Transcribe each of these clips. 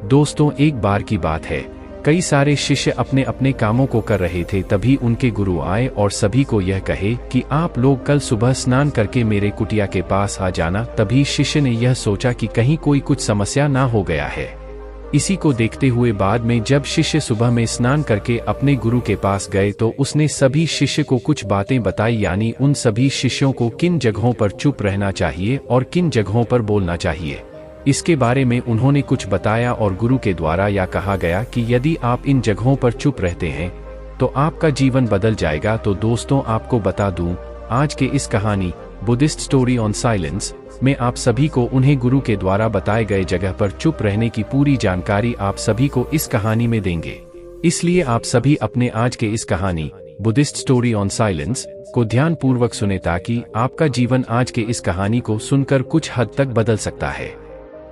दोस्तों, एक बार की बात है, कई सारे शिष्य अपने अपने कामों को कर रहे थे। तभी उनके गुरु आए और सभी को यह कहे कि आप लोग कल सुबह स्नान करके मेरे कुटिया के पास आ जाना। तभी शिष्य ने यह सोचा कि कहीं कोई कुछ समस्या ना हो गया है। इसी को देखते हुए बाद में जब शिष्य सुबह में स्नान करके अपने गुरु के पास गए तो उसने सभी शिष्य को कुछ बातें बताई, यानी उन सभी शिष्यों को किन जगहों पर चुप रहना चाहिए और किन जगहों पर बोलना चाहिए, इसके बारे में उन्होंने कुछ बताया। और गुरु के द्वारा यह कहा गया कि यदि आप इन जगहों पर चुप रहते हैं तो आपका जीवन बदल जाएगा। तो दोस्तों, आपको बता दूं, आज के इस कहानी बुद्धिस्ट स्टोरी ऑन साइलेंस में आप सभी को उन्हें गुरु के द्वारा बताए गए जगह पर चुप रहने की पूरी जानकारी आप सभी को इस कहानी में देंगे। इसलिए आप सभी अपने आज के इस कहानी बुद्धिस्ट स्टोरी ऑन साइलेंस को ध्यान पूर्वक सुने, ताकि आपका जीवन आज के इस कहानी को सुनकर कुछ हद तक बदल सकता है।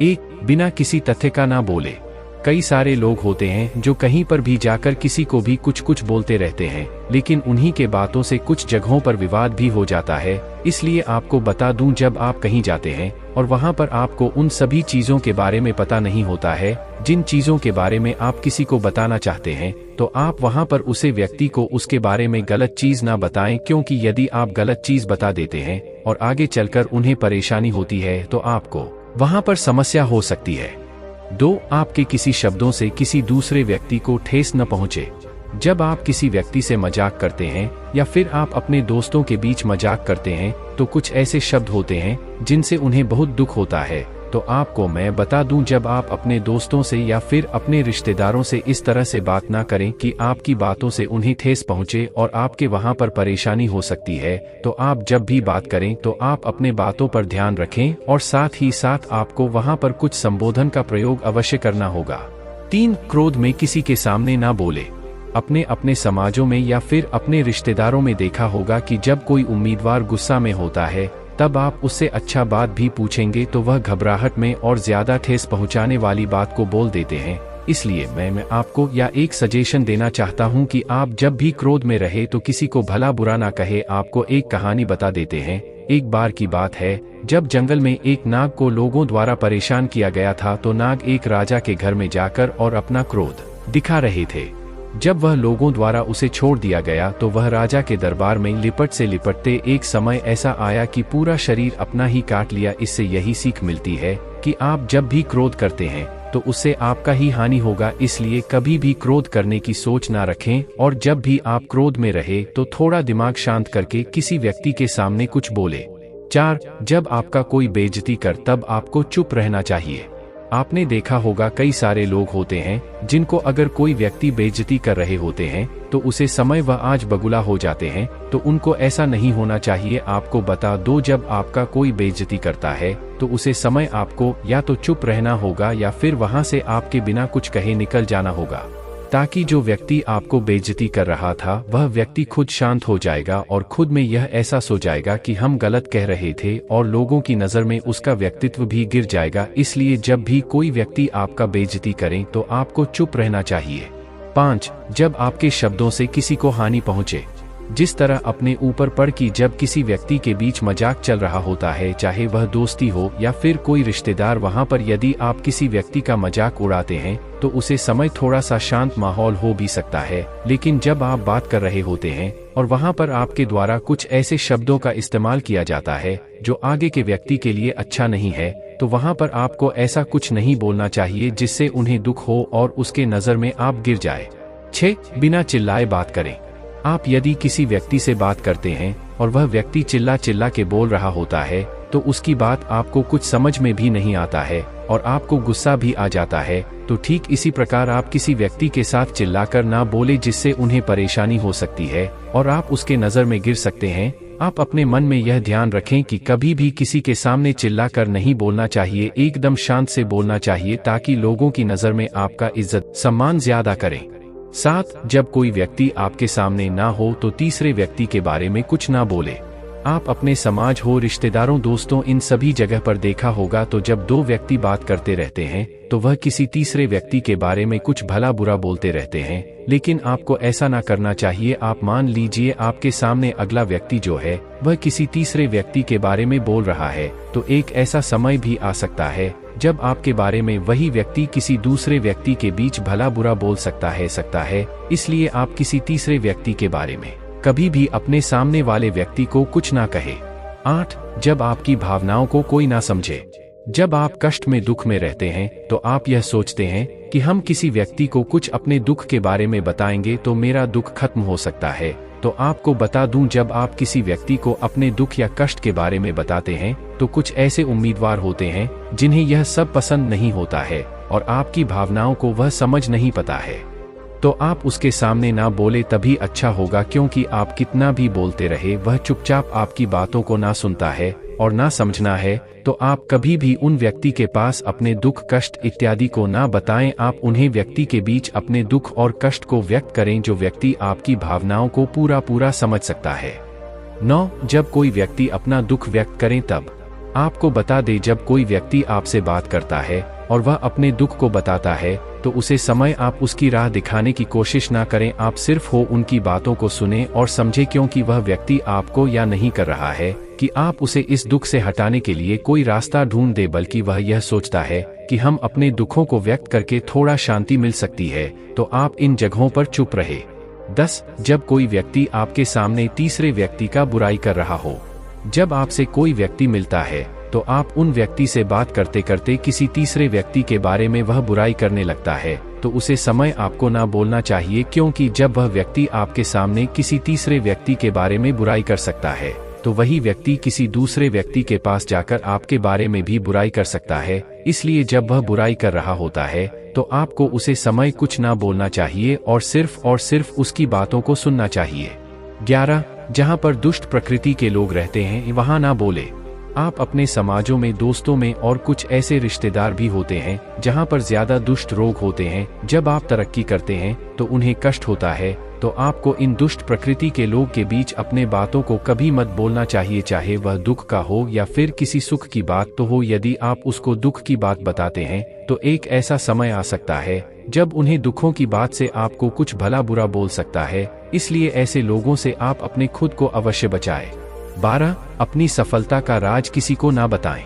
एक, बिना किसी तथ्य का ना बोले। कई सारे लोग होते हैं जो कहीं पर भी जाकर किसी को भी कुछ कुछ बोलते रहते हैं, लेकिन उन्हीं के बातों से कुछ जगहों पर विवाद भी हो जाता है। इसलिए आपको बता दूं, जब आप कहीं जाते हैं और वहां पर आपको उन सभी चीजों के बारे में पता नहीं होता है जिन चीजों के बारे में आप किसी को बताना चाहते हैं, तो आप वहां पर उसे व्यक्ति को उसके बारे में गलत चीज ना बताएं, क्योंकि यदि आप गलत चीज बता देते हैं और आगे चलकर उन्हें परेशानी होती है तो आपको वहां पर समस्या हो सकती है। 2, आपके किसी शब्दों से किसी दूसरे व्यक्ति को ठेस न पहुंचे। जब आप किसी व्यक्ति से मजाक करते हैं या फिर आप अपने दोस्तों के बीच मजाक करते हैं तो कुछ ऐसे शब्द होते हैं जिनसे उन्हें बहुत दुख होता है। तो आपको मैं बता दूं, जब आप अपने दोस्तों से या फिर अपने रिश्तेदारों से इस तरह से बात ना करें कि आपकी बातों से उन्हें ठेस पहुंचे और आपके वहां पर परेशानी हो सकती है। तो आप जब भी बात करें तो आप अपने बातों पर ध्यान रखें और साथ ही साथ आपको वहां पर कुछ संबोधन का प्रयोग अवश्य करना होगा। 3, क्रोध में किसी के सामने ना बोले। अपने अपने समाजों में या फिर अपने रिश्तेदारों में देखा होगा कि जब कोई उम्मीदवार गुस्सा में होता है तब आप उससे अच्छा बात भी पूछेंगे तो वह घबराहट में और ज्यादा ठेस पहुंचाने वाली बात को बोल देते हैं। इसलिए मैं आपको एक सजेशन देना चाहता हूं कि आप जब भी क्रोध में रहे तो किसी को भला बुरा ना कहे। आपको एक कहानी बता देते हैं। एक बार की बात है, जब जंगल में एक नाग को लोगों द्वारा परेशान किया गया था, तो नाग एक राजा के घर में जाकर और अपना क्रोध दिखा रहे थे। जब वह लोगों द्वारा उसे छोड़ दिया गया तो वह राजा के दरबार में लिपट से लिपटते एक समय ऐसा आया कि पूरा शरीर अपना ही काट लिया। इससे यही सीख मिलती है कि आप जब भी क्रोध करते हैं तो उससे आपका ही हानि होगा। इसलिए कभी भी क्रोध करने की सोच ना रखें और जब भी आप क्रोध में रहे तो थोड़ा दिमाग शांत करके किसी व्यक्ति के सामने कुछ बोले। 4, जब आपका कोई बेइज्जती कर तब आपको चुप रहना चाहिए। आपने देखा होगा कई सारे लोग होते हैं जिनको अगर कोई व्यक्ति बेइज्जती कर रहे होते हैं तो उसे समय व आज बगुला हो जाते हैं। तो उनको ऐसा नहीं होना चाहिए। आपको बता दो, जब आपका कोई बेइज्जती करता है तो उसे समय आपको या तो चुप रहना होगा या फिर वहां से आपके बिना कुछ कहे निकल जाना होगा, ताकि जो व्यक्ति आपको बेइज्जती कर रहा था वह व्यक्ति खुद शांत हो जाएगा और खुद में यह एहसास हो जाएगा कि हम गलत कह रहे थे और लोगों की नज़र में उसका व्यक्तित्व भी गिर जाएगा। इसलिए जब भी कोई व्यक्ति आपका बेइज्जती करे तो आपको चुप रहना चाहिए। 5, जब आपके शब्दों से किसी को हानि पहुंचे। जिस तरह अपने ऊपर पड़ कि जब किसी व्यक्ति के बीच मजाक चल रहा होता है, चाहे वह दोस्ती हो या फिर कोई रिश्तेदार, वहां पर यदि आप किसी व्यक्ति का मजाक उड़ाते हैं तो उसे समय थोड़ा सा शांत माहौल हो भी सकता है। लेकिन जब आप बात कर रहे होते हैं और वहां पर आपके द्वारा कुछ ऐसे शब्दों का इस्तेमाल किया जाता है जो आगे के व्यक्ति के लिए अच्छा नहीं है, तो वहां पर आपको ऐसा कुछ नहीं बोलना चाहिए जिससे उन्हें दुख हो और उसके नजर में आप गिर जाए। 6, बिना चिल्लाए बात करें। आप यदि किसी व्यक्ति से बात करते हैं और वह व्यक्ति चिल्ला चिल्ला के बोल रहा होता है तो उसकी बात आपको कुछ समझ में भी नहीं आता है और आपको गुस्सा भी आ जाता है, तो ठीक इसी प्रकार आप किसी व्यक्ति के साथ चिल्लाकर ना बोले जिससे उन्हें परेशानी हो सकती है और आप उसके नज़र में गिर सकते हैं। आप अपने मन में यह ध्यान रखें कि कभी भी किसी के सामने चिल्लाकर नहीं बोलना चाहिए, एकदम शांत से बोलना चाहिए ताकि लोगों की नज़र में आपका इज्जत सम्मान ज्यादा करें। 7, जब कोई व्यक्ति आपके सामने ना हो तो तीसरे व्यक्ति के बारे में कुछ ना बोले। आप अपने समाज हो, रिश्तेदारों, दोस्तों, इन सभी जगह पर देखा होगा तो जब 2 व्यक्ति बात करते रहते हैं तो वह किसी तीसरे व्यक्ति के बारे में कुछ भला बुरा बोलते रहते हैं, लेकिन आपको ऐसा ना करना चाहिए। आप मान लीजिए आपके सामने अगला व्यक्ति जो है वह किसी तीसरे व्यक्ति के बारे में बोल रहा है, तो एक ऐसा समय भी आ सकता है जब आपके बारे में वही व्यक्ति किसी दूसरे व्यक्ति के बीच भला बुरा बोल सकता है, इसलिए आप किसी तीसरे व्यक्ति के बारे में कभी भी अपने सामने वाले व्यक्ति को कुछ ना कहे। 8. जब आपकी भावनाओं को कोई ना समझे। जब आप कष्ट में दुख में रहते हैं तो आप यह सोचते हैं कि हम किसी व्यक्ति को कुछ अपने दुख के बारे में बताएंगे तो मेरा दुख खत्म हो सकता है। तो आपको बता दूं, जब आप किसी व्यक्ति को अपने दुख या कष्ट के बारे में बताते हैं तो कुछ ऐसे उम्मीदवार होते हैं जिन्हें यह सब पसंद नहीं होता है और आपकी भावनाओं को वह समझ नहीं पाता है। तो आप उसके सामने ना बोले तभी अच्छा होगा, क्योंकि आप कितना भी बोलते रहे वह चुपचाप आपकी बातों को ना सुनता है और ना समझना है। तो आप कभी भी उन व्यक्ति के पास अपने दुख कष्ट इत्यादि को ना बताएं। आप उन्हें व्यक्ति के बीच अपने दुख और कष्ट को व्यक्त करें जो व्यक्ति आपकी भावनाओं को पूरा समझ सकता है। 9. जब कोई व्यक्ति अपना दुख व्यक्त करें तब आपको बता दे, जब कोई व्यक्ति आपसे बात करता है और वह अपने दुख को बताता है तो उसे समय आप उसकी राह दिखाने की कोशिश ना करें। आप सिर्फ हो उनकी बातों को सुने और समझे, क्योंकि वह व्यक्ति आपको या नहीं कर रहा है कि आप उसे इस दुख से हटाने के लिए कोई रास्ता ढूंढ दे, बल्कि वह यह सोचता है कि हम अपने दुखों को व्यक्त करके थोड़ा शांति मिल सकती है। तो आप इन जगहों पर चुप रहे। 10. जब कोई व्यक्ति आपके सामने तीसरे व्यक्ति का बुराई कर रहा हो। जब आपसे कोई व्यक्ति मिलता है तो आप उन व्यक्ति से बात करते करते किसी तीसरे व्यक्ति के बारे में वह बुराई करने लगता है तो उसे समय आपको ना बोलना चाहिए, क्योंकि जब वह व्यक्ति आपके सामने किसी तीसरे व्यक्ति के बारे में बुराई कर सकता है तो वही व्यक्ति किसी दूसरे व्यक्ति के पास जाकर आपके बारे में भी बुराई कर सकता है। इसलिए जब वह बुराई कर रहा होता है तो आपको उसे समय कुछ ना बोलना चाहिए और सिर्फ उसकी बातों को सुनना चाहिए। 11. जहां पर दुष्ट प्रकृति के लोग रहते हैं वहां ना बोले। आप अपने समाजों में, दोस्तों में और कुछ ऐसे रिश्तेदार भी होते हैं जहां पर ज्यादा दुष्ट लोग होते हैं। जब आप तरक्की करते हैं तो उन्हें कष्ट होता है, तो आपको इन दुष्ट प्रकृति के लोग के बीच अपने बातों को कभी मत बोलना चाहिए, चाहे वह दुख का हो या फिर किसी सुख की बात तो हो। यदि आप उसको दुख की बात बताते हैं तो एक ऐसा समय आ सकता है जब उन्हें दुखों की बात से आपको कुछ भला बुरा बोल सकता है। इसलिए ऐसे लोगों से आप अपने खुद को अवश्य बचाएं। 12. अपनी सफलता का राज किसी को ना बताएं।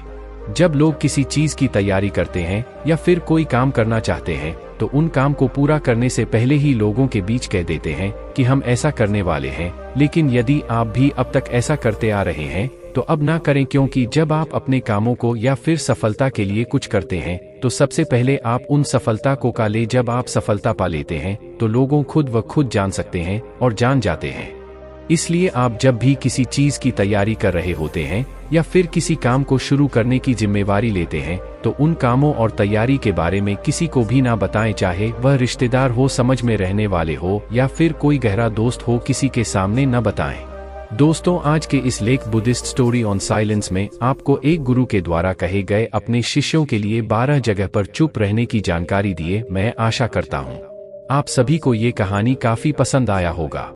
जब लोग किसी चीज की तैयारी करते हैं या फिर कोई काम करना चाहते हैं तो उन काम को पूरा करने से पहले ही लोगों के बीच कह देते हैं कि हम ऐसा करने वाले हैं। लेकिन यदि आप भी अब तक ऐसा करते आ रहे हैं तो अब ना करें, क्योंकि जब आप अपने कामों को या फिर सफलता के लिए कुछ करते हैं तो सबसे पहले आप उन सफलता को का ले। जब आप सफलता पा लेते हैं तो लोगों खुद जान सकते हैं और जान जाते हैं। इसलिए आप जब भी किसी चीज की तैयारी कर रहे होते हैं या फिर किसी काम को शुरू करने की जिम्मेवारी लेते हैं तो उन कामों और तैयारी के बारे में किसी को भी ना बताएं, चाहे वह रिश्तेदार हो, समझ में रहने वाले हो या फिर कोई गहरा दोस्त हो, किसी के सामने न बताएं। दोस्तों, आज के इस लेख बुद्धिस्ट स्टोरी ऑन साइलेंस में आपको एक गुरु के द्वारा कहे गए अपने शिष्यों के लिए 12 जगह पर चुप रहने की जानकारी दिए। मैं आशा करता हूँ आप सभी को ये कहानी काफी पसंद आया होगा।